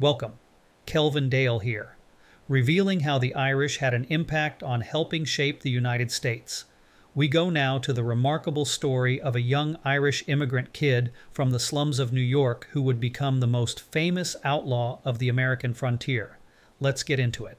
Welcome, Kelvin Dale here, revealing how the Irish had an impact on helping shape the United States. We go now to the remarkable story of a young Irish immigrant kid from the slums of New York who would become the most famous outlaw of the American frontier. Let's get into it.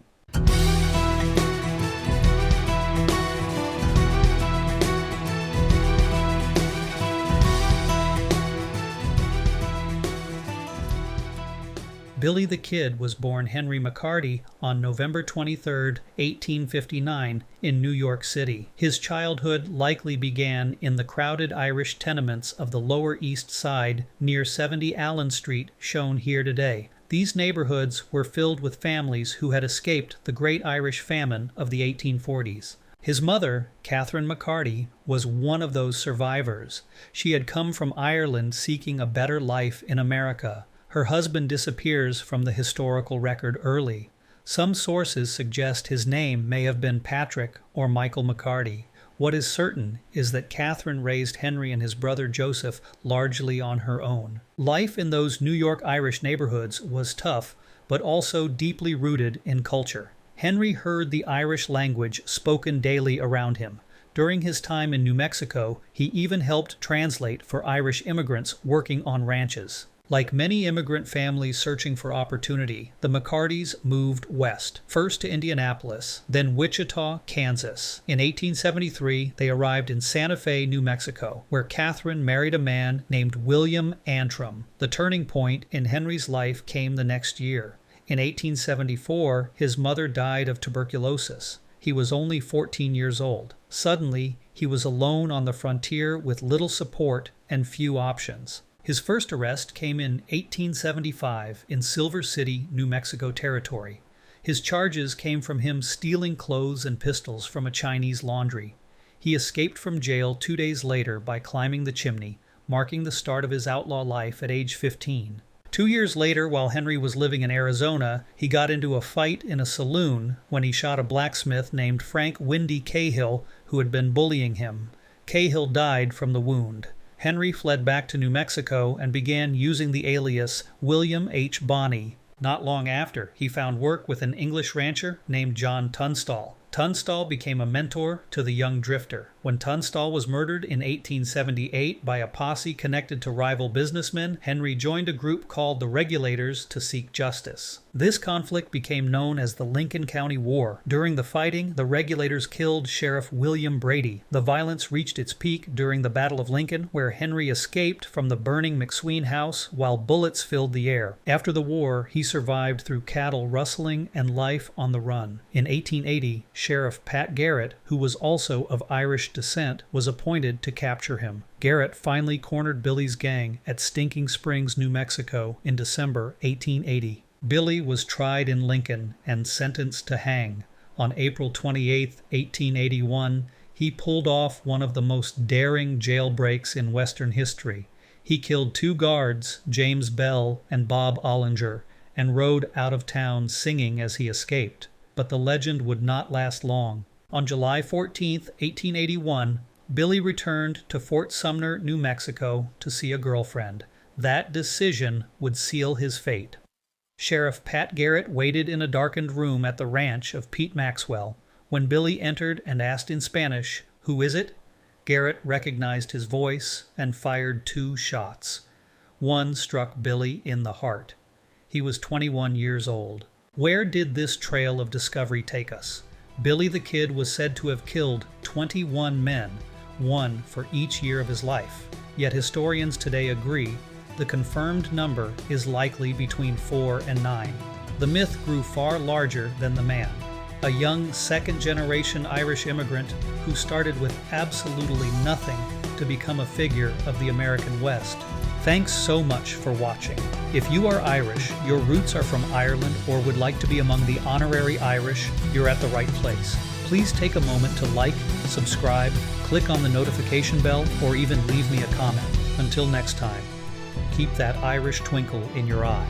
Billy the Kid was born Henry McCarty on November 23, 1859, in New York City. His childhood likely began in the crowded Irish tenements of the Lower East Side near 70 Allen Street, shown here today. These neighborhoods were filled with families who had escaped the Great Irish Famine of the 1840s. His mother, Catherine McCarty, was one of those survivors. She had come from Ireland seeking a better life in America. Her husband disappears from the historical record early. Some sources suggest his name may have been Patrick or Michael McCarty. What is certain is that Catherine raised Henry and his brother Joseph largely on her own. Life in those New York Irish neighborhoods was tough, but also deeply rooted in culture. Henry heard the Irish language spoken daily around him. During his time in New Mexico, he even helped translate for Irish immigrants working on ranches. Like many immigrant families searching for opportunity, the McCartys moved west, first to Indianapolis, then Wichita, Kansas. In 1873, they arrived in Santa Fe, New Mexico, where Catherine married a man named William Antrim. The turning point in Henry's life came the next year. In 1874, his mother died of tuberculosis. He was only 14 years old. Suddenly, he was alone on the frontier with little support and few options. His first arrest came in 1875 in Silver City, New Mexico Territory. His charges came from him stealing clothes and pistols from a Chinese laundry. He escaped from jail 2 days later by climbing the chimney, marking the start of his outlaw life at age 15. 2 years later, while Henry was living in Arizona, he got into a fight in a saloon when he shot a blacksmith named Frank Windy Cahill, who had been bullying him. Cahill died from the wound. Henry fled back to New Mexico and began using the alias William H. Bonney. Not long after, he found work with an English rancher named John Tunstall. Tunstall became a mentor to the young drifter. When Tunstall was murdered in 1878 by a posse connected to rival businessmen, Henry joined a group called the Regulators to seek justice. This conflict became known as the Lincoln County War. During the fighting, the Regulators killed Sheriff William Brady. The violence reached its peak during the Battle of Lincoln, where Henry escaped from the burning McSween house while bullets filled the air. After the war, he survived through cattle rustling and life on the run. In 1880, Sheriff Pat Garrett, who was also of Irish descent, was appointed to capture him. Garrett finally cornered Billy's gang at Stinking Springs, New Mexico in December 1880. Billy was tried in Lincoln and sentenced to hang. On April 28, 1881, he pulled off one of the most daring jailbreaks in Western history. He killed 2 guards, James Bell and Bob Ollinger, and rode out of town singing as he escaped. But the legend would not last long. On July 14, 1881, Billy returned to Fort Sumner, New Mexico to see a girlfriend. That decision would seal his fate. Sheriff Pat Garrett waited in a darkened room at the ranch of Pete Maxwell. When Billy entered and asked in Spanish, "Who is it?" Garrett recognized his voice and fired 2 shots. One struck Billy in the heart. He was 21 years old. Where did this trail of discovery take us? Billy the Kid was said to have killed 21 men, 1 for each year of his life. Yet historians today agree the confirmed number is likely between 4 and 9. The myth grew far larger than the man. A young second-generation Irish immigrant who started with absolutely nothing to become a figure of the American West. Thanks so much for watching. If you are Irish, your roots are from Ireland, or would like to be among the honorary Irish, you're at the right place. Please take a moment to like, subscribe, click on the notification bell, or even leave me a comment. Until next time, keep that Irish twinkle in your eye.